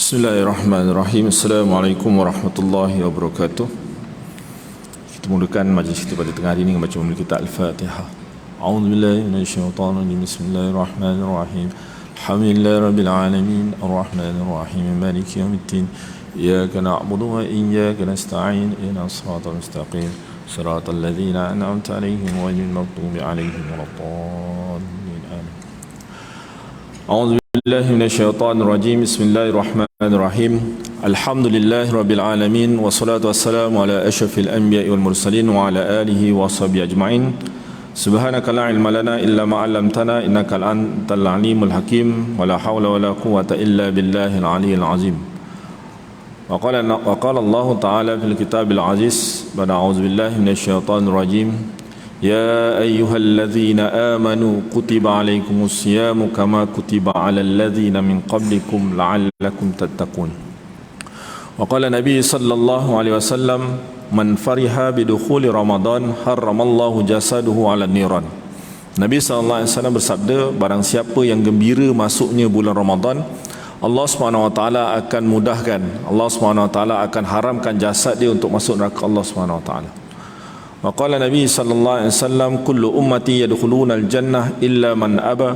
Bismillahirrahmanirrahim. Assalamualaikum warahmatullahi wabarakatuh. Kita mulakan majlis kita pada tengah hari ini dengan baca kita Al-Fatihah. A'udzubillahi minasyaitonirrajim. Bismillahirrahmanirrahim. Alhamdulillahirabbil alamin, arrahmanirrahim, maliki yaumiddin. Iyyaka na'budu wa iyyaka nasta'in. Ihdinas siratal mustaqim. Siratal ladzina an'amta 'alaihim ghairil maghdubi 'alaihim waladdallin. Amin. A'udzu billahi minasyaitonir rajim. Bismillahirrahmanirrahim. Alhamdulillahirabbil alamin wassalatu wassalamu ala asyrafil anbiya'i wal mursalin wa ala alihi wa sahbihi ajma'in. Subhanaka la ilma lana illa ma 'allamtana innaka antal alimul hakim wa la haula wa la quwwata illa billahil aliyyil azim. Wa qala Allah ta'ala fil kitabil aziz ba'da a'udzu billahi minasyaitonir rajim. يا أيها الذين آمنوا كتب عليكم الصيام كما كتب على الذين من قبلكم لعلكم تتقون. وقال النبي صلى الله عليه وسلم من فرح بدخول رمضان حرم الله جسده على النيران. Nabi SAW bersabda, barang siapa yang gembira masuknya bulan Ramadan, Allah SWT akan mudahkan, Allah SWT akan haramkan jasad dia untuk masuk neraka Allah SWT. Waqala Nabi sallallahu alaihi wasallam kullu ummati yadkhuluna al-jannah illa man aba.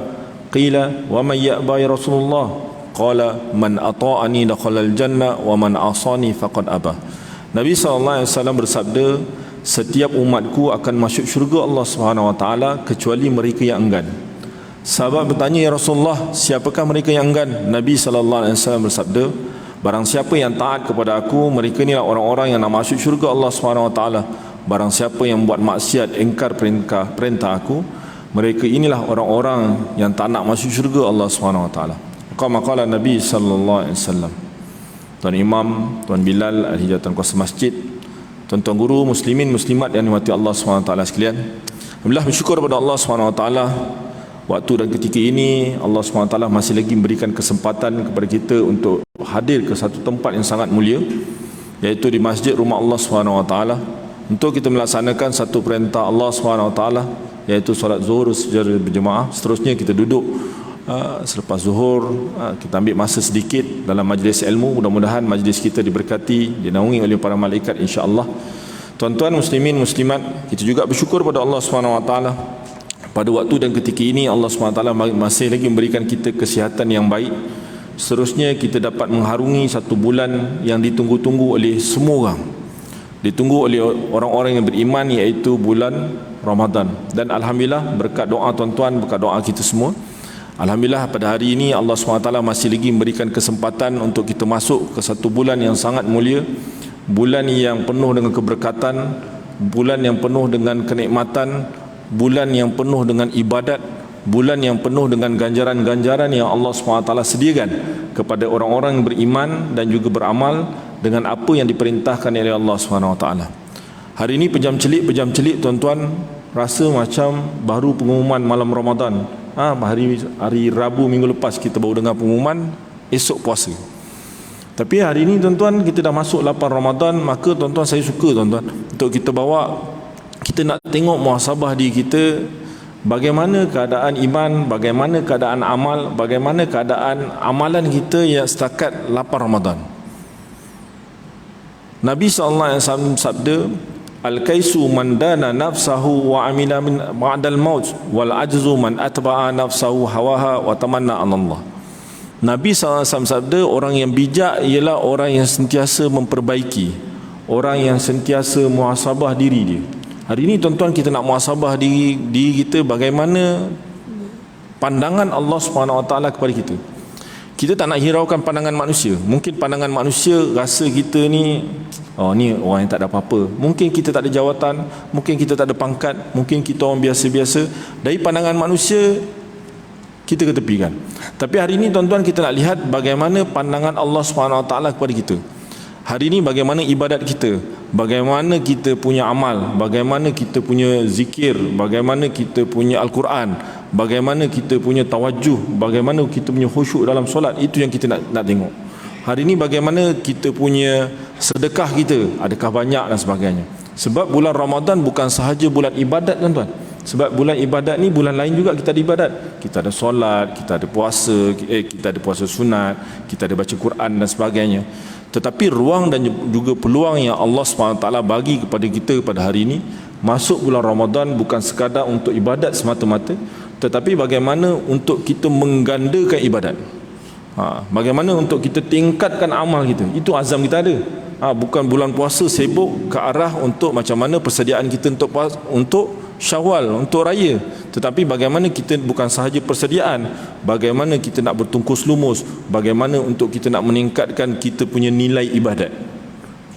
Qila wa man ya'ba ya Rasulullah? Qala man ata'ani dakhala al-jannah wa man asani faqad aba. Nabi sallallahu alaihi wasallam bersabda, setiap umatku akan masuk syurga Allah Subhanahu wa taala kecuali mereka yang enggan. Sahabat bertanya, ya Rasulullah, siapakah mereka yang enggan? Nabi sallallahu alaihi wasallam bersabda, barang siapa yang taat kepada aku, mereka inilah orang-orang yang nak masuk syurga Allah Subhanahu wa taala. Barang siapa yang buat maksiat, ingkar perintah aku, mereka inilah orang-orang yang tak nak masuk syurga Allah SWT. Qala Nabi sallallahu alaihi wasallam. Tuan Imam, Tuan Bilal, Al-Hijatan Kuasa Masjid, tuan-tuan guru, muslimin, muslimat yang dimati Allah SWT sekalian, alhamdulillah bersyukur kepada Allah SWT. Waktu dan ketika ini Allah SWT masih lagi memberikan kesempatan kepada kita untuk hadir ke satu tempat yang sangat mulia, iaitu di masjid rumah Allah SWT, untuk kita melaksanakan satu perintah Allah SWT, iaitu solat zuhur secara berjemaah. Seterusnya kita duduk selepas zuhur, kita ambil masa sedikit dalam majlis ilmu. Mudah-mudahan majlis kita diberkati, dinaungi oleh para malaikat, insya-Allah. Tuan-tuan muslimin muslimat, kita juga bersyukur pada Allah SWT. Pada waktu dan ketika ini Allah SWT masih lagi memberikan kita kesihatan yang baik. Seterusnya kita dapat mengharungi satu bulan yang ditunggu-tunggu oleh semua orang, ditunggu oleh orang-orang yang beriman, iaitu bulan Ramadan. Dan alhamdulillah berkat doa tuan-tuan, berkat doa kita semua, alhamdulillah pada hari ini Allah SWT masih lagi memberikan kesempatan untuk kita masuk ke satu bulan yang sangat mulia, bulan yang penuh dengan keberkatan, bulan yang penuh dengan kenikmatan, bulan yang penuh dengan ibadat, bulan yang penuh dengan ganjaran-ganjaran yang Allah SWT sediakan kepada orang-orang yang beriman dan juga beramal dengan apa yang diperintahkan oleh Allah SWT. Hari ini pejam celik tuan-tuan, rasa macam baru pengumuman malam Ramadan. Hari Rabu minggu lepas kita baru dengar pengumuman esok puasa. Tapi hari ini tuan-tuan kita dah masuk 8 Ramadan, maka tuan-tuan saya suka tuan-tuan untuk kita bawa, kita nak tengok muhasabah diri kita, bagaimana keadaan iman, bagaimana keadaan amal, bagaimana keadaan amalan kita yang setakat 8 Ramadan. Nabi SAW sabda, al-kaisu man dana nafsahu wa amila min ba'dal maut wal ajzu man atba'a nafsahu hawaha wa tamanna 'ala Allah. Nabi SAW sabda, orang yang bijak ialah orang yang sentiasa memperbaiki, orang yang sentiasa muhasabah diri dia. Hari ini tuan-tuan kita nak muhasabah diri kita, bagaimana pandangan Allah SWT kepada kita. Kita tak nak hiraukan pandangan manusia. Mungkin pandangan manusia rasa kita ni, ni orang yang tak ada apa-apa. Mungkin kita tak ada jawatan, mungkin kita tak ada pangkat, mungkin kita orang biasa-biasa. Dari pandangan manusia kita ketepikan. Tapi hari ini tuan-tuan kita nak lihat bagaimana pandangan Allah SWT kepada kita. Hari ini bagaimana ibadat kita, bagaimana kita punya amal, bagaimana kita punya zikir, bagaimana kita punya Al-Quran, bagaimana kita punya tawajuh, bagaimana kita punya khusyuk dalam solat. Itu yang kita nak tengok. Hari ini bagaimana kita punya sedekah kita, adakah banyak dan sebagainya. Sebab bulan Ramadan bukan sahaja bulan ibadat tuan-tuan, Sebab bulan ibadat ni, bulan lain juga kita ada ibadat. Kita ada solat, kita ada puasa, kita ada puasa sunat, kita ada baca Quran dan sebagainya. Tetapi ruang dan juga peluang yang Allah SWT bagi kepada kita pada hari ini, masuk bulan Ramadan bukan sekadar untuk ibadat semata-mata, tetapi bagaimana untuk kita menggandakan ibadat. Bagaimana untuk kita tingkatkan amal kita. Itu azam kita ada. Bukan bulan puasa sibuk ke arah untuk macam mana persediaan kita untuk Syawal, untuk raya, tetapi bagaimana kita bukan sahaja persediaan, bagaimana kita nak bertungkus lumus, bagaimana untuk kita nak meningkatkan kita punya nilai ibadat.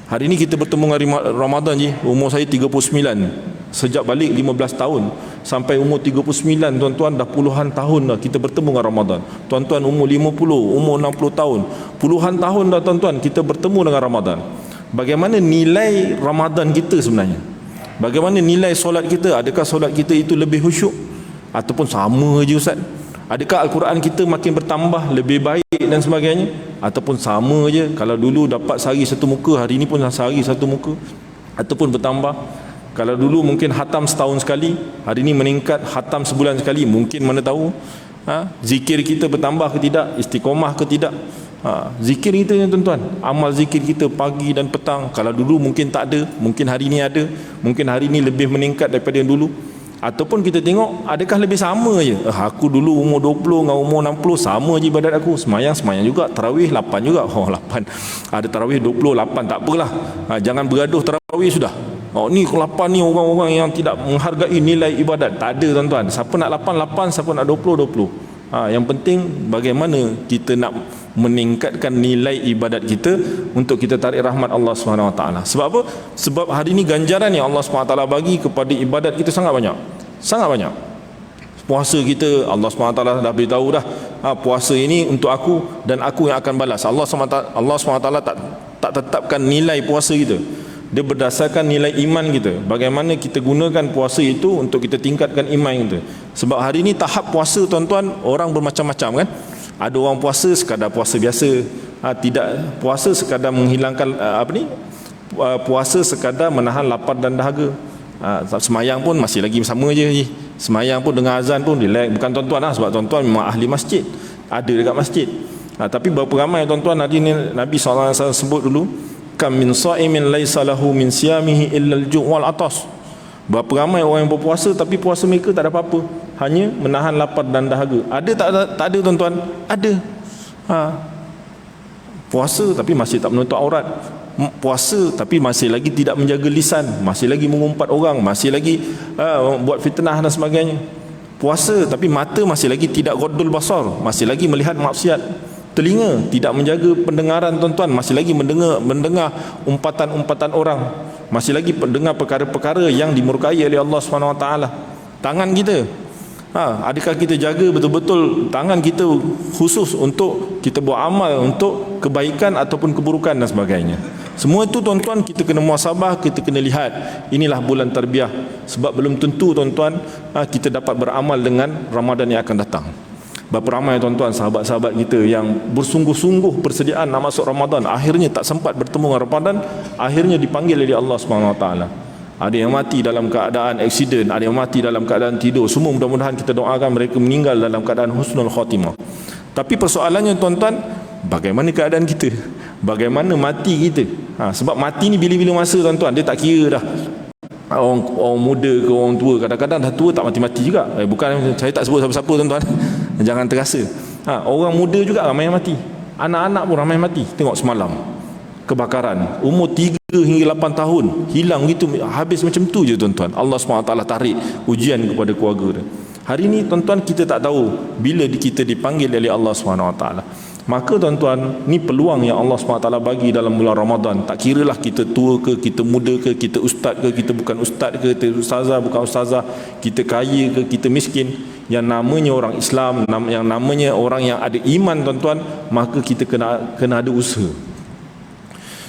Hari ini kita bertemu hari Ramadan je, umur saya 39, sejak balik 15 tahun sampai umur 39, tuan-tuan, dah puluhan tahun dah kita bertemu dengan Ramadan. Tuan-tuan umur 50, umur 60 tahun, puluhan tahun dah tuan-tuan kita bertemu dengan Ramadan. Bagaimana nilai Ramadan kita sebenarnya? Bagaimana nilai solat kita? Adakah solat kita itu lebih khusyuk ataupun sama je Ustaz? Adakah Al-Quran kita makin bertambah, lebih baik dan sebagainya, ataupun sama je? Kalau dulu dapat sehari satu muka, hari ini pun sehari satu muka, ataupun bertambah? Kalau dulu mungkin khatam setahun sekali, hari ini meningkat khatam sebulan sekali, mungkin mana tahu. Zikir kita bertambah ke tidak, istiqomah ke tidak. Zikir kita ya tuan-tuan, amal zikir kita pagi dan petang, kalau dulu mungkin tak ada, mungkin hari ini ada, mungkin hari ini lebih meningkat daripada yang dulu. Ataupun kita tengok, adakah lebih sama je? Aku dulu umur 20 dengan umur 60 sama je ibadat aku. Semayang juga, tarawih 8 juga. 8. Ada tarawih 28, tak apalah. Jangan bergaduh tarawih sudah. Ni 8 ni orang-orang yang tidak menghargai nilai ibadat. Tak ada tuan-tuan. Siapa nak 8, siapa nak 20. Yang penting bagaimana kita nak meningkatkan nilai ibadat kita untuk kita tarik rahmat Allah SWT. Sebab apa? Sebab hari ini ganjaran yang Allah SWT bagi kepada ibadat kita sangat banyak. Sangat banyak. Puasa kita, Allah SWT dah beritahu dah, puasa ini untuk aku dan aku yang akan balas. Allah SWT tak tetapkan nilai puasa kita. Dia berdasarkan nilai iman kita. Bagaimana kita gunakan puasa itu untuk kita tingkatkan iman kita. Sebab hari ini tahap puasa tuan-tuan, orang bermacam-macam kan. Ada orang puasa sekadar puasa biasa, tidak puasa sekadar menghilangkan puasa sekadar menahan lapar dan dahaga. Semayang pun masih lagi sama je. Semayang pun dengan azan pun relax. Bukan tuan-tuan lah, sebab tuan-tuan memang ahli masjid, ada dekat masjid. Tapi berapa ramai tuan-tuan, hari ini Nabi SAW sebut dulu, kam min sa'imin laisa lahu min siyamihi illa al-ju' wal atas. Berapa ramai orang yang berpuasa tapi puasa mereka tak ada apa-apa, hanya menahan lapar dan dahaga. Ada tak ada tuan-tuan? Ada. Puasa tapi masih tak menutup aurat. Puasa tapi masih lagi tidak menjaga lisan, masih lagi mengumpat orang, masih lagi buat fitnah dan sebagainya. Puasa tapi mata masih lagi tidak ghaddul basar, masih lagi melihat maksiat. Telinga tidak menjaga pendengaran tuan-tuan, masih lagi mendengar umpatan-umpatan orang, masih lagi mendengar perkara-perkara yang dimurkai oleh Allah SWT. Tangan kita, adakah kita jaga betul-betul tangan kita khusus untuk kita buat amal untuk kebaikan ataupun keburukan dan sebagainya. Semua itu tuan-tuan kita kena muhasabah, kita kena lihat. Inilah bulan tarbiyah. Sebab belum tentu tuan-tuan kita dapat beramal dengan Ramadan yang akan datang. Berapa ramai tuan-tuan sahabat-sahabat kita yang bersungguh-sungguh persediaan nak masuk Ramadan, akhirnya tak sempat bertemu dengan Ramadan, akhirnya dipanggil oleh Allah SWT. Ada yang mati dalam keadaan aksiden, ada yang mati dalam keadaan tidur. Semua mudah-mudahan kita doakan mereka meninggal dalam keadaan husnul khatimah. Tapi persoalannya tuan-tuan, bagaimana keadaan kita? Bagaimana mati kita? Sebab mati ni bila-bila masa tuan-tuan, dia tak kira dah orang muda ke orang tua. Kadang-kadang dah tua tak mati-mati juga. Bukan, saya tak sebut siapa-siapa tuan-tuan, jangan terasa. Orang muda juga ramai yang mati, anak-anak pun ramai yang mati. Tengok semalam kebakaran, umur 3 hingga 8 tahun hilang gitu, habis macam tu je tuan-tuan. Allah SWT tarik ujian kepada keluarga dia. Hari ini tuan-tuan kita tak tahu bila kita dipanggil oleh Allah SWT. Maka tuan-tuan, ni peluang yang Allah SWT bagi dalam bulan Ramadan. Tak kiralah kita tua ke, kita muda ke, kita ustaz ke, kita bukan ustaz ke, kita ustazah bukan ustazah, kita kaya ke, kita miskin. Yang namanya orang Islam, yang namanya orang yang ada iman tuan-tuan, maka kita kena ada usaha.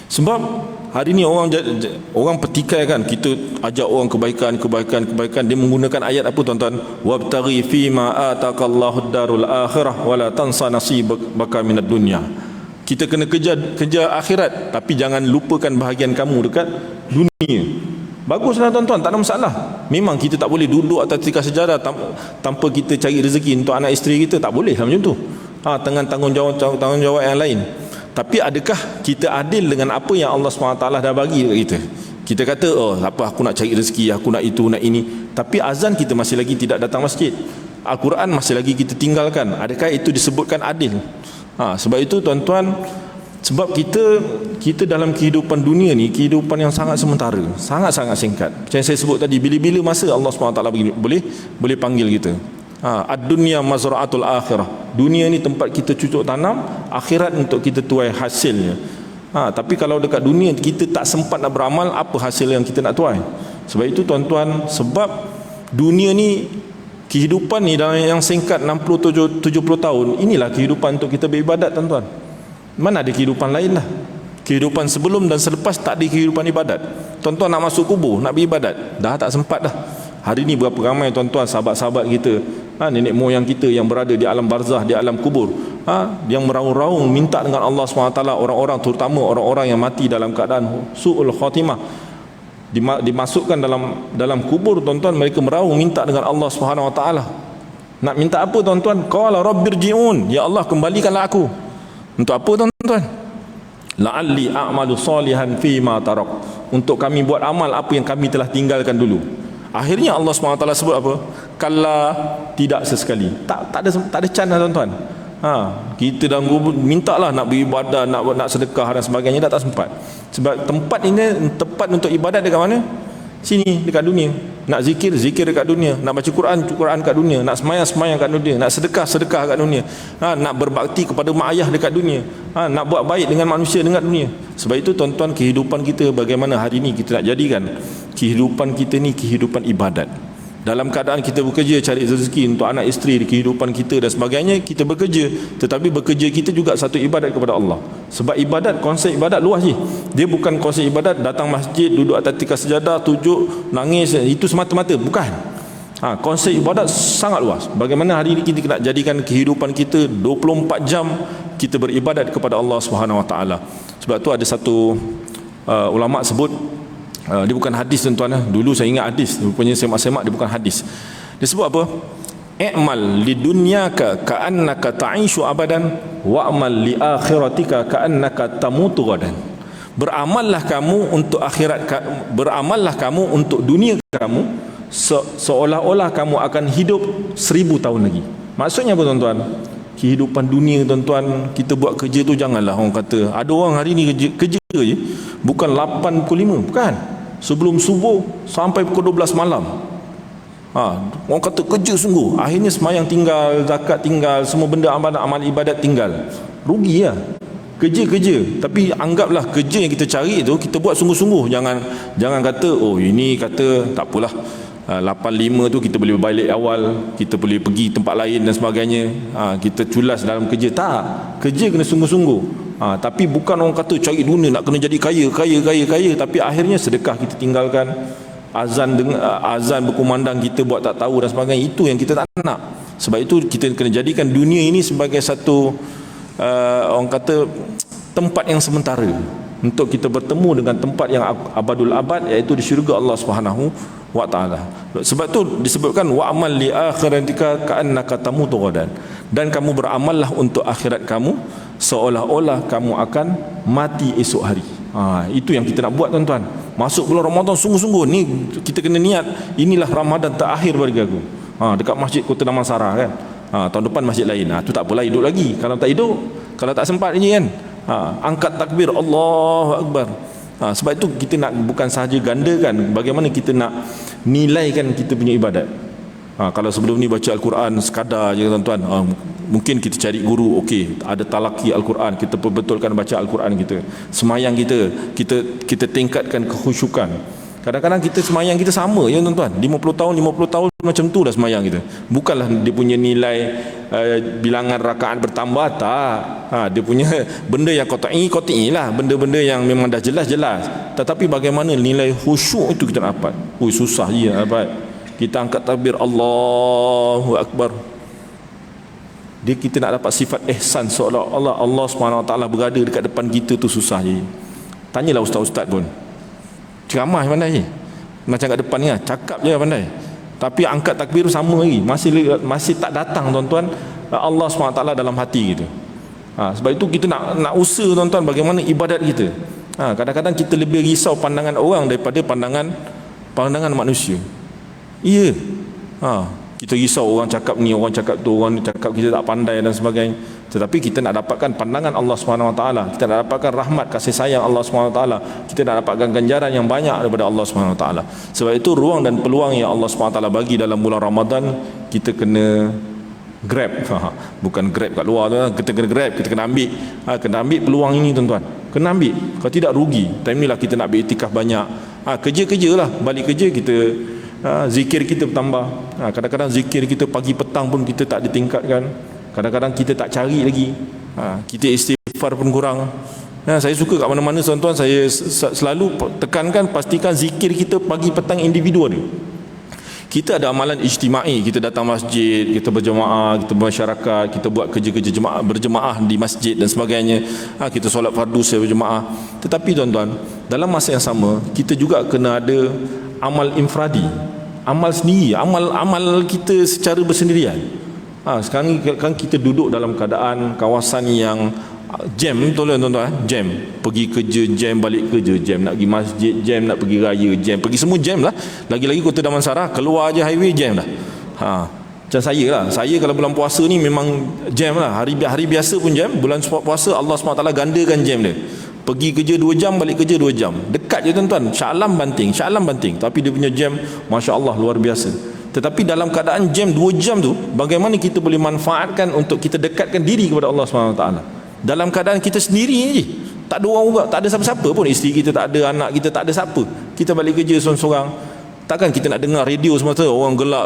Sebab hari ni orang petikai kan, kita ajak orang kebaikan, dia menggunakan ayat apa tuan-tuan? Wabtaghi fima ataqallahu darul akhirah wala tansa nasibaka minad dunya. Kita kena kejar akhirat, tapi jangan lupakan bahagian kamu dekat dunia. Baguslah tuan-tuan, tak ada masalah. Memang kita tak boleh duduk atas tikar sejadah tanpa kita cari rezeki untuk anak isteri kita, tak boleh lah macam tu. Dengan tanggungjawab yang lain. Tapi adakah kita adil dengan apa yang Allah SWT dah bagi dekat kita? Kita kata, apa aku nak cari rezeki, aku nak itu, nak ini. Tapi azan kita masih lagi tidak datang masjid. Al-Quran masih lagi kita tinggalkan. Adakah itu disebutkan adil? Sebab itu tuan-tuan, sebab kita dalam kehidupan dunia ni, kehidupan yang sangat sementara, sangat-sangat singkat. Macam yang saya sebut tadi, bila-bila masa Allah SWT boleh panggil kita. Ad-dunya mazra'atul akhirah. Dunia ni tempat kita cucuk tanam, akhirat untuk kita tuai hasilnya. Tapi kalau dekat dunia kita tak sempat nak beramal, apa hasil yang kita nak tuai? Sebab itu tuan-tuan, sebab dunia ni, kehidupan ni dalam yang singkat 60-70 tahun, inilah kehidupan untuk kita beribadat tuan-tuan. Mana ada kehidupan lain lah. Kehidupan sebelum dan selepas tak ada kehidupan ibadat. Tuan-tuan nak masuk kubur, nak beribadat, dah tak sempat dah. Hari ni berapa ramai tuan-tuan sahabat-sahabat kita, nenek moyang kita yang berada di alam barzah, di alam kubur, yang meraung-raung minta dengan Allah SWT, orang-orang terutama orang-orang yang mati dalam keadaan su'ul khatimah, dimasukkan dalam kubur tuan-tuan, mereka meraung minta dengan Allah SWT. Nak minta apa tuan-tuan? Qala rabbirji'un, ya Allah kembalikanlah aku. Untuk apa tuan-tuan? La'alli a'malu salihan fima tarak, untuk kami buat amal apa yang kami telah tinggalkan dulu. Akhirnya Allah SWT sebut apa? Kalla, tidak sesekali. Tak ada can lah tuan-tuan. Kita dah mintalah nak beribadah, nak sedekah dan sebagainya, dah tak sempat. Sebab tempat ini tepat untuk ibadat dekat mana? Sini, dekat dunia. Nak zikir dekat dunia. Nak baca Quran dekat dunia. Nak semayang dekat dunia. Nak sedekah dekat dunia. Nak berbakti kepada mak ayah dekat dunia. Nak buat baik dengan manusia dekat dunia. Sebab itu tuan-tuan, kehidupan kita bagaimana hari ini kita nak jadikan kehidupan kita ni kehidupan ibadat. Dalam keadaan kita bekerja cari rezeki untuk anak isteri, kehidupan kita dan sebagainya, kita bekerja, tetapi bekerja kita juga satu ibadat kepada Allah. Sebab ibadat, konsep ibadat luas je. Dia bukan konsep ibadat datang masjid, duduk atas tikar sejadah, tujuk, nangis, itu semata-mata, bukan. Konsep ibadat sangat luas. Bagaimana hari ini kita nak jadikan kehidupan kita 24 jam kita beribadat kepada Allah Subhanahu Wa Taala. Sebab tu ada satu ulama sebut, dia bukan hadis tuan-tuan. Dulu saya ingat hadis, rupanya semak-semak dia bukan hadis. Dia sebut apa? I'mal li dunyaka ka'annaka ta'ishu abadan wa'mal li akhiratika ka'annaka tamutu gadan. Beramallah kamu untuk akhirat, beramallah kamu untuk dunia kamu seolah-olah kamu akan hidup 1000 tahun lagi. Maksudnya apa tuan-tuan? Kehidupan dunia tuan-tuan, kita buat kerja tu janganlah orang kata, ada orang hari ni kerja je bukan 8 pukul 5, bukan. Sebelum subuh sampai pukul 12 malam. Orang kata kerja sungguh, akhirnya semayang tinggal, zakat tinggal, semua benda amal ibadat tinggal. Rugi lah. Kerja, tapi anggaplah kerja yang kita cari itu kita buat sungguh-sungguh. Jangan kata ini kata tak apalah, 8.5 tu kita boleh balik awal, kita boleh pergi tempat lain dan sebagainya, kita culas dalam kerja. Tak, kerja kena sungguh-sungguh. Tapi bukan orang kata cari dunia nak kena jadi kaya, tapi akhirnya sedekah kita tinggalkan, azan berkumandang kita buat tak tahu dan sebagainya. Itu yang kita tak nak. Sebab itu kita kena jadikan dunia ini sebagai satu orang kata tempat yang sementara untuk kita bertemu dengan tempat yang abadul abad, iaitu di syurga Allah Subhanahu Wa Taala. Sebab tu disebutkan wa'amal li akhiratika ka'annaka tamutu ghadan, dan kamu beramallah untuk akhirat kamu seolah-olah kamu akan mati esok hari. Itu yang kita nak buat tuan-tuan. Masuk bulan Ramadan sungguh-sungguh ni kita kena niat, inilah Ramadan terakhir bagi aku. Dekat Masjid Kota Damansara kan. Tahun depan masjid lain. Tu tak apalah, hidup lagi. Kalau tak hidup, kalau tak sempat ni kan, angkat takbir Allahu Akbar. Sebab itu kita nak bukan sahaja gandakan, bagaimana kita nak nilaikan kita punya ibadat. Kalau sebelum ni baca Al-Quran sekadar je tuan-tuan, mungkin kita cari guru, okey, ada talaki Al-Quran, kita perbetulkan baca Al-Quran kita. Semayang kita tingkatkan kekhusyukan. Kadang-kadang kita semayang kita sama ya tuan-tuan, 50 tahun macam tu dah semayang kita. Bukanlah dia punya nilai bilangan rakaat bertambah, tak. Dia punya benda yang qat'i lah, benda-benda yang memang dah jelas-jelas. Tetapi bagaimana nilai khusyuk itu kita dapat. Susah je dapat. Kita angkat takbir Allahu Akbar, kita nak dapat sifat ihsan seolah-olah Allah SWT berada dekat depan kita tu susah je. Tanyalah ustaz-ustaz pun, ceramah mana je, macam kat depan ni lah, cakap je pandai, tapi angkat takbir sama lagi, masih tak datang tuan-tuan Allah SWT dalam hati kita. Sebab itu kita nak usaha tuan-tuan bagaimana ibadat kita. Kadang-kadang kita lebih risau pandangan orang daripada pandangan manusia. Ya. Kita risau orang cakap ni, orang cakap tu, orang cakap kita tak pandai dan sebagainya. Tetapi kita nak dapatkan pandangan Allah SWT, kita nak dapatkan rahmat kasih sayang Allah SWT, kita nak dapatkan ganjaran yang banyak daripada Allah SWT. Sebab itu ruang dan peluang yang Allah SWT bagi dalam bulan Ramadan, kita kena grab. Bukan grab kat luar tu, kita kena grab, kita kena ambil. Kena ambil peluang ini tuan-tuan, kena ambil. Kalau tidak rugi. Time ni lah kita nak beriktikaf banyak. Kerja-kerja lah, balik kerja kita zikir kita bertambah. Kadang-kadang zikir kita pagi petang pun kita tak ditingkatkan. Kadang-kadang kita tak cari lagi. Kita istighfar pun kurang. Saya suka kat mana-mana tuan-tuan, saya selalu tekankan, pastikan zikir kita pagi petang individu ada. Kita ada amalan ijtimai, kita datang masjid, kita berjemaah, kita bermasyarakat, kita buat kerja-kerja jemaah, berjemaah di masjid dan sebagainya. Kita solat fardu secara berjemaah. Tetapi tuan-tuan, dalam masa yang sama kita juga kena ada amal infradi, amal sendiri, amal kita secara bersendirian. Sekarang kan kita duduk dalam keadaan kawasan yang jam, tuan-tuan, jam, pergi kerja jam, balik kerja jam, nak pergi masjid jam, nak pergi raya jam, pergi semua jam lah. Lagi-lagi Kota Damansara, keluar je highway jam dah. Macam saya lah, saya kalau bulan puasa ni memang jam lah. Hari biasa pun jam, bulan puasa Allah SWT gandakan jam dia. Pergi kerja 2 jam, balik kerja 2 jam. Dekat je tuan-tuan, Shah Alam Banting. Tapi dia punya jam, Masya Allah, luar biasa. Tetapi dalam keadaan jam 2 jam tu, bagaimana kita boleh manfaatkan untuk kita dekatkan diri kepada Allah SWT. Dalam keadaan kita sendiri je, tak ada orang juga, tak ada siapa-siapa pun. Isteri kita tak ada, anak kita tak ada siapa. Kita balik kerja seorang-seorang. Takkan kita nak dengar radio semata, orang gelak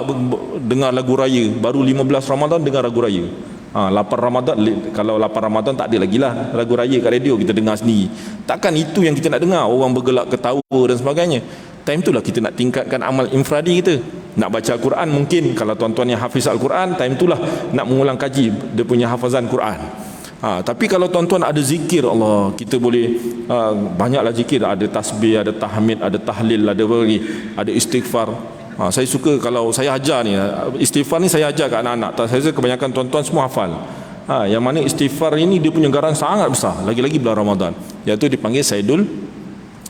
dengar lagu raya. Baru 15 Ramadan dengar lagu raya. 8 Ramadan, kalau 8 Ramadan tak ada lagi lah lagu raya kat radio, kita dengar sendiri. Takkan itu yang kita nak dengar, orang bergelak ketawa dan sebagainya. Time tu lah kita nak tingkatkan amal infradi kita. Nak baca Al-Quran mungkin, kalau tuan-tuan yang hafiz Al-Quran, time tu lah nak mengulang kaji dia punya hafazan Quran. Tapi kalau tuan-tuan ada zikir Allah, kita boleh banyaklah zikir, ada tasbih, ada tahmid, ada tahlil, ada istighfar. Saya suka kalau saya ajar ni, istighfar ni saya ajar kat anak-anak. Saya kebanyakan tuan-tuan semua hafal. Yang mana istighfar ini dia punya garan sangat besar, lagi-lagi bulan Ramadan, iaitu dipanggil Saidul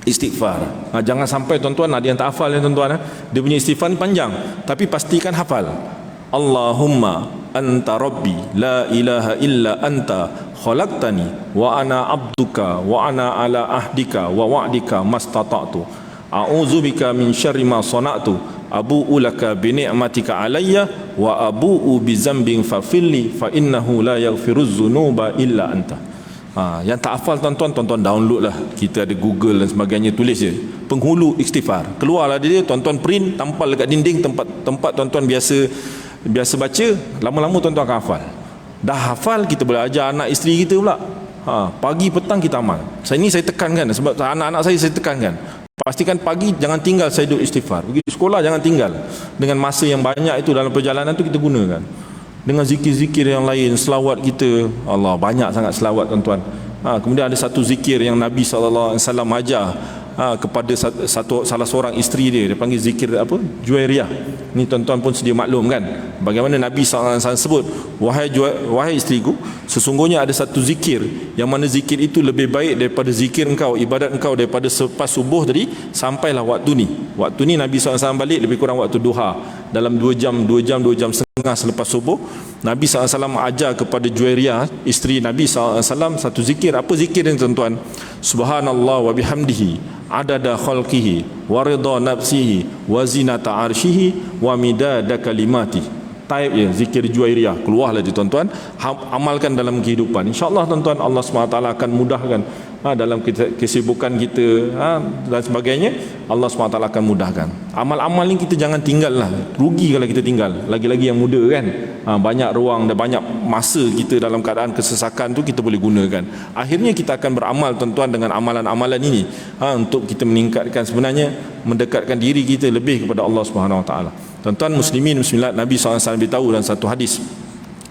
Istighfar. Jangan sampai tuan-tuan ada yang tak hafal ya tuan-tuan. Dia punya istighfar ni panjang, tapi pastikan hafal. Allahumma anta rabbi la ilaha illa anta khalaqtani wa ana abduka wa ana ala ahdika wa wa'dika mastata'tu a'udzubika min syarri ma sana'tu abu'u laka bi ni'matika alayya wa abu'u bi dzambin fafilli fa innahu la yaghfiruz dzunuba illa anta. Yang tak hafal tuan-tuan download lah, kita ada Google dan sebagainya, tulis je penghulu istighfar, keluarlah dia, tuan-tuan print, tampal dekat dinding tempat tuan-tuan biasa baca. Lama-lama tuan-tuan akan hafal. Dah hafal, kita boleh ajar anak isteri kita pula. Pagi petang kita amal. Saya tekankan, sebab anak-anak saya tekankan, pastikan pagi jangan tinggal Saidul Istighfar. Pergi sekolah jangan tinggal. Dengan masa yang banyak itu dalam perjalanan tu kita gunakan dengan zikir-zikir yang lain, selawat kita. Allah, banyak sangat selawat tuan-tuan. Kemudian ada satu zikir yang Nabi SAW ajar kepada salah seorang isteri dia panggil zikir apa? Juwairiyah. Ni tuan-tuan pun sedia maklum kan, bagaimana Nabi SAW sebut, wahai isteriku, sesungguhnya ada satu zikir yang mana zikir itu lebih baik daripada zikir engkau, ibadat engkau, daripada selepas subuh tadi sampailah waktu ni Nabi SAW balik lebih kurang waktu duha, dalam 2 jam setengah selepas subuh. Nabi SAW ajar kepada Juwairiyah, isteri Nabi SAW, satu zikir. Apa zikir ni tuan-tuan? Subhanallah wa bihamdihi adada khalqihi wa ridha nafsihi wa zinata arshihi wa midada kalimati. Type je zikir Juwairiyah, keluarlah je tuan-tuan, amalkan dalam kehidupan. InsyaAllah tuan-tuan, Allah SWT akan mudahkan dalam kesibukan kita dan sebagainya. Allah SWT akan mudahkan. Amal-amal ni kita jangan tinggal lah, rugi kalau kita tinggal. Lagi-lagi yang muda kan, banyak ruang dan banyak masa kita dalam keadaan kesesakan tu kita boleh gunakan. Akhirnya kita akan beramal tuan-tuan dengan amalan-amalan ini, untuk kita meningkatkan, sebenarnya mendekatkan diri kita lebih kepada Allah SWT. Tuan-tuan muslimin muslimat, Nabi SAW beritahu dalam satu hadis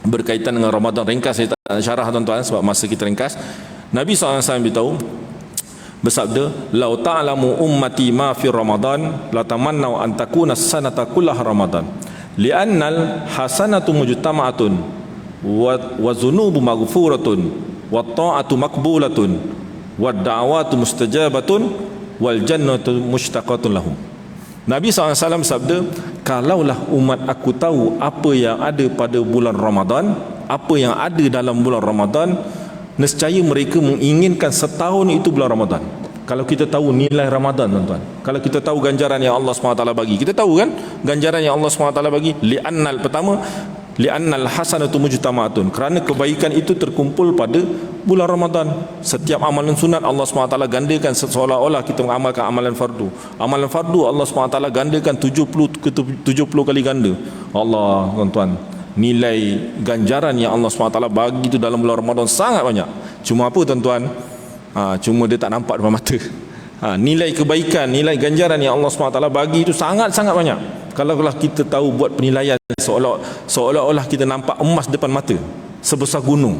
berkaitan dengan Ramadan, ringkas saya tak nak syarah tuan-tuan sebab masa kita ringkas. Nabi SAW beritahu, bersabda, "Lau ta'lamu ummati ma fi Ramadan la tamannau an takuna sanata kullah Ramadan. Li'annal hasanatu mujtama'atun wa dhunubu maghfuratun wa ta'atu maqbulatun wa da'watu mustajabatun wal jannatu mushtaqatun lahum." Nabi SAW sabda, kalaulah umat aku tahu apa yang ada pada bulan Ramadan, apa yang ada dalam bulan Ramadan, nescaya mereka menginginkan setahun itu bulan Ramadan. Kalau kita tahu nilai Ramadan, tuan-tuan, kalau kita tahu ganjaran yang Allah SWT bagi, kita tahu kan ganjaran yang Allah SWT bagi, li'annal, pertama, li'annal hasanatu mujtama'atun, kerana kebaikan itu terkumpul pada bulan Ramadan. Setiap amalan sunat Allah SWT gandakan seolah-olah kita mengamalkan amalan fardu. Amalan fardu Allah SWT gandakan 70 kali ganda. Allah, tuan-tuan, nilai ganjaran yang Allah SWT bagi itu dalam bulan Ramadan sangat banyak. Cuma apa, tuan-tuan? Cuma dia tak nampak depan mata. Nilai kebaikan, nilai ganjaran yang Allah SWT bagi itu sangat-sangat banyak. Kalau kita tahu buat penilaian seolah-olah kita nampak emas depan mata sebesar gunung.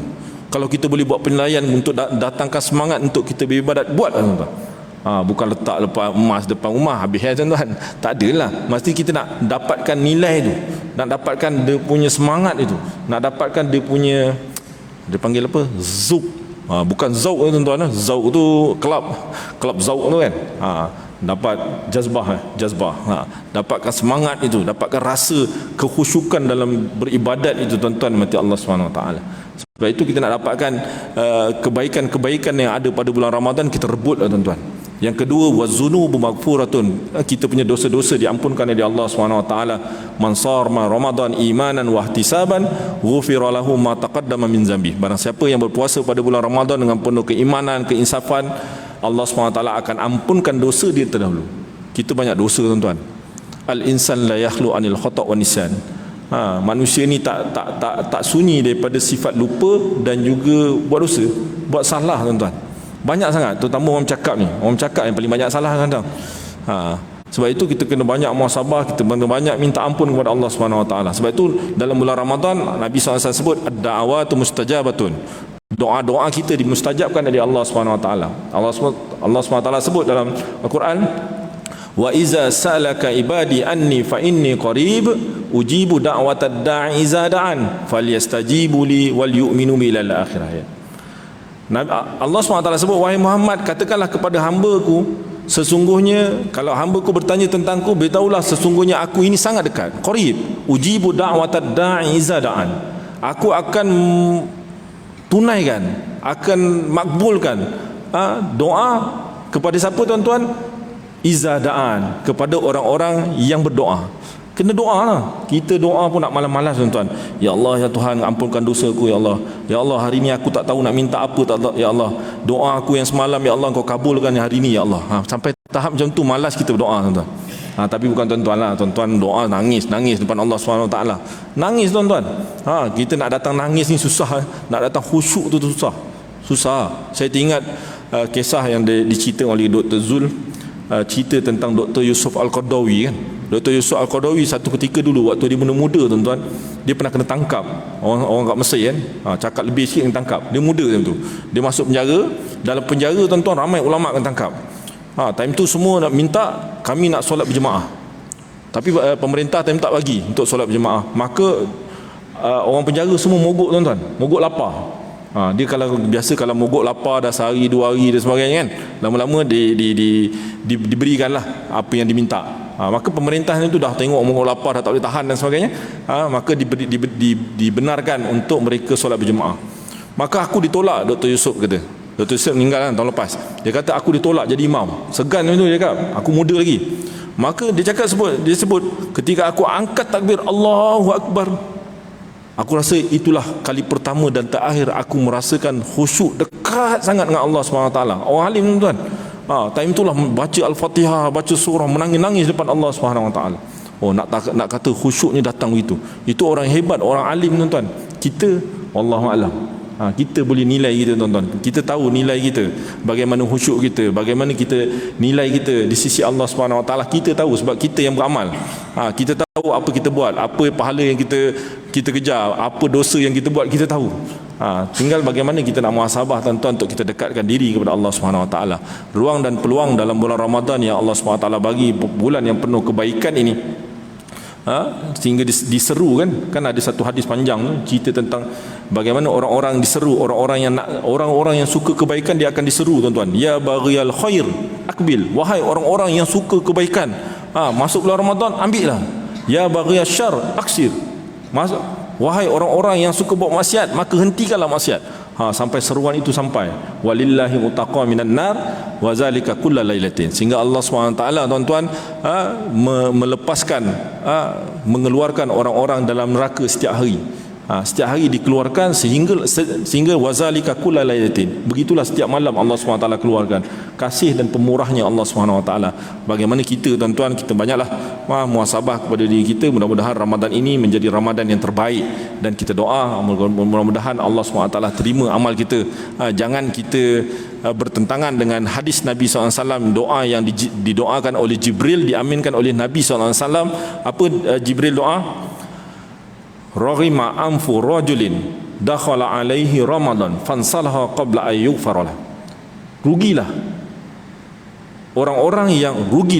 Kalau kita boleh buat penilaian untuk datangkan semangat untuk kita beribadat, buat, tuan-tuan. Bukan letak emas depan rumah habis, tuan-tuan. Tak adalah. Mesti kita nak dapatkan nilai tu, nak dapatkan dia punya semangat itu, nak dapatkan dia punya, dia panggil apa, zuk. Bukan zauk, tuan-tuan. Zauk tu kelab zauk tu kan. Dapat jazbah, dapatkan semangat itu, dapatkan rasa kekhusyukan dalam beribadat itu, tuan-tuan mati Allah SWT. Sebab itu kita nak dapatkan kebaikan-kebaikan yang ada pada bulan Ramadan, kita rebutlah, tuan-tuan. Yang kedua, wazunubu maghfuratun, kita punya dosa-dosa diampunkan oleh Allah SWT. Man sarma Ramadan imanan wa ihtisaban ghufira lahu ma taqaddama min zambi. Barang siapa yang berpuasa pada bulan Ramadan dengan penuh keimanan, keinsafan, Allah SWT akan ampunkan dosa dia terdahulu. Kita banyak dosa, tuan-tuan. Al-insan la yakhlu anil khata' wa nisyan. Manusia ni tak sunyi daripada sifat lupa dan juga buat dosa, buat salah, tuan-tuan. Banyak sangat, terutama orang cakap ni. Orang cakap yang paling banyak salah kadang. Sebab itu kita kena banyak muhasabah, kita kena banyak minta ampun kepada Allah SWT. Sebab itu dalam bulan Ramadan Nabi SAW sebut ad-da'watu mustajabatun. Doa-doa kita dimustajabkan oleh Allah SWT. Allah SWT sebut dalam Al-Quran, wa iza salaka ibadi anni fa inni qarib ujibu da'watad da'i iza da'an falyastajibu li wal yu'minu bi ilal akhirah. Allah SWT sebut, wahai Muhammad, katakanlah kepada hamba-Ku, sesungguhnya kalau hamba-Ku bertanya tentangku, beritahulah sesungguhnya aku ini sangat dekat, qarib, ujibu da'watad da'i iza da'an. Aku akan tunaikan, akan makbulkan doa kepada siapa, tuan-tuan? Iza da'an, kepada orang-orang yang berdoa. Kena doa lah. Kita doa pun nak malas-malas, tuan-tuan. Ya Allah, ya Tuhan, ampunkan dosaku, ya Allah. Ya Allah, hari ni aku tak tahu nak minta apa, ya Allah. Doa aku yang semalam, ya Allah, Kau kabulkan hari ni, ya Allah. Sampai tahap macam tu malas kita berdoa, tuan-tuan. Tapi bukan tuan-tuan lah. Tuan-tuan doa nangis depan Allah SWT. Nangis, tuan-tuan. Kita nak datang nangis ni susah. Nak datang khusyuk tu susah. Saya teringat kisah yang dicerita oleh Dr. Zul, cerita tentang Dr. Yusuf Al-Qaradawi kan. Dr. Yusuf Al-Qaradawi satu ketika dulu waktu dia muda-muda, tuan-tuan, dia pernah kena tangkap orang kat Mesir kan. Cakap lebih sikit kena tangkap. Dia muda time tu. Dia masuk penjara. Dalam penjara, tuan-tuan, ramai ulama kena tangkap. Time tu semua nak minta, kami nak solat berjemaah. Tapi pemerintah time tak bagi untuk solat berjemaah. Maka orang penjara semua mogok, tuan-tuan. Mogok lapar. Dia kalau mogok lapar dah sehari, 2 hari dan sebagainya kan, lama-lama diberikanlah apa yang diminta. Maka pemerintah itu dah tengok mogok lapar, dah tak boleh tahan dan sebagainya. Maka dibenarkan untuk mereka solat berjemaah. Maka aku ditolak, Dr. Yusuf kata. Dr. Yusuf meninggal kan, tahun lepas. Dia kata aku ditolak jadi imam. Segan itu dia cakap, aku muda lagi. Maka dia sebut ketika aku angkat takbir Allahu Akbar, aku rasa itulah kali pertama dan terakhir aku merasakan khusyuk dekat sangat dengan Allah SWT. Orang alim, tuan-tuan. Time itulah baca Al-Fatihah, baca surah, menangis-nangis depan Allah SWT. Nak kata khusyuknya datang begitu. Itu orang hebat, orang alim, tuan-tuan. Kita, wallahualam, kita boleh nilai kita, tuan-tuan. Kita tahu nilai kita, bagaimana khusyuk kita, bagaimana kita nilai kita di sisi Allah SWT. Kita tahu sebab kita yang beramal. Kita tahu apa kita buat, apa pahala yang kita kejar, apa dosa yang kita buat, kita tahu. Tinggal bagaimana kita nak muhasabah tuan-tuan untuk kita dekatkan diri kepada Allah Subhanahu Wa Taala. Ruang dan peluang dalam bulan Ramadan yang Allah Subhanahu Wa Taala bagi, bulan yang penuh kebaikan ini, sehingga diseru kan ada satu hadis panjang cerita tentang bagaimana orang-orang diseru, orang-orang yang suka kebaikan dia akan diseru tuan-tuan, ya baghiyal khair akbil, wahai orang-orang yang suka kebaikan, masuk bulan Ramadan ambillah. Ya baghiyal syarr aksir, wahai orang-orang yang suka buat maksiat maka hentikanlah maksiat. Sampai seruan itu sampai walillahi mutaqa minan nar wa zalika kullal lailatin, sehingga Allah SWT tuan-tuan melepaskan, mengeluarkan orang-orang dalam neraka setiap hari. Setiap hari dikeluarkan sehingga wazalika kullal lailatin, begitulah setiap malam Allah SWT keluarkan. Kasih dan pemurahnya Allah SWT. Bagaimana kita tuan-tuan, kita banyaklah muhasabah kepada diri kita. Mudah-mudahan Ramadan ini menjadi Ramadan yang terbaik, dan kita doa mudah-mudahan Allah SWT terima amal kita. Jangan kita bertentangan dengan hadis Nabi SAW, doa yang didoakan oleh Jibril, diaminkan oleh Nabi SAW. Apa Jibril doa? Raghima anfu rajulin dakhala alaihi Ramadan fansalaha qabla an yughfaralah. Rugilah orang-orang yang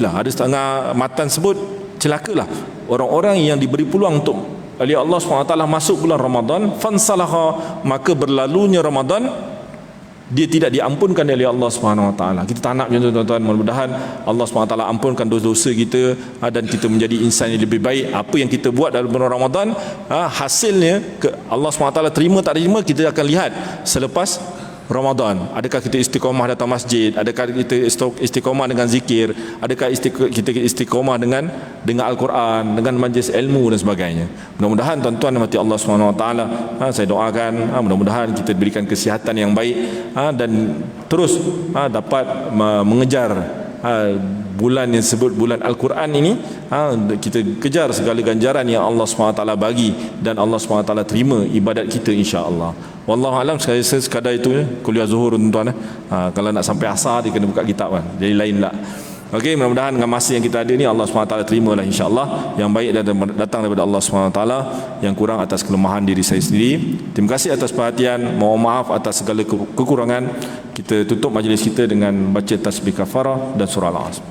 ada setengah matan sebut celakalah orang-orang yang diberi peluang untuk oleh Allah SWT masuk bulan Ramadan, fansalaha, maka berlalunya Ramadan dia tidak diampunkan oleh Allah SWT. Kita tak nak macam tu tuan-tuan. Mudah-mudahan Allah SWT ampunkan dosa-dosa kita, dan kita menjadi insan yang lebih baik. Apa yang kita buat dalam bulan Ramadan, hasilnya Allah SWT terima tak terima kita akan lihat selepas Ramadan. Adakah kita istiqamah datang masjid, adakah kita istiqamah dengan zikir, adakah kita istiqamah dengan Al-Quran, dengan majlis ilmu dan sebagainya. Mudah-mudahan tuan-tuan mati Allah SWT, saya doakan mudah-mudahan kita diberikan kesihatan yang baik, dan terus dapat mengejar bulan yang disebut bulan Al-Quran ini. Kita kejar segala ganjaran yang Allah SWT bagi, dan Allah SWT terima ibadat kita insya-Allah. Wallahu alam, sekadar itu kuliah zuhur tuan-tuan. Kalau nak sampai asar dia kena buka kitab kan, jadi lain lah. Okey, mudah-mudahan dengan masa yang kita ada ni Allah SWT terimalah insya-Allah. Yang baik datang daripada Allah SWT, yang kurang atas kelemahan diri saya sendiri. Terima kasih atas perhatian, mohon maaf atas segala kekurangan. Kita tutup majlis kita dengan baca tasbih kafarah dan surah Al-Asr.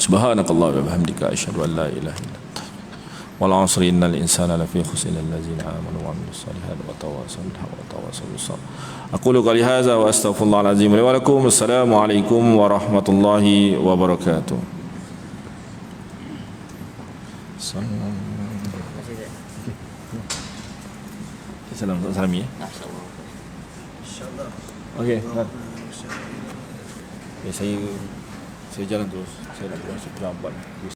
Subhanakallah wa bihamdika asyhadu an la ilaha illa anta wal 'asri innal insana lafi khusr illa allazina amanu wa 'amilus solihati wa tawassaw bil haqqi wa tawassaw bis sabr. Aqulu qali hadza wa astaghfirullahal azim li wa lakum. Assalamu alaikum warahmatullahi wabarakatuh. Salam ya. Insyaallah. Okey. Saya jalan terus. Saya nak masuk pelambat.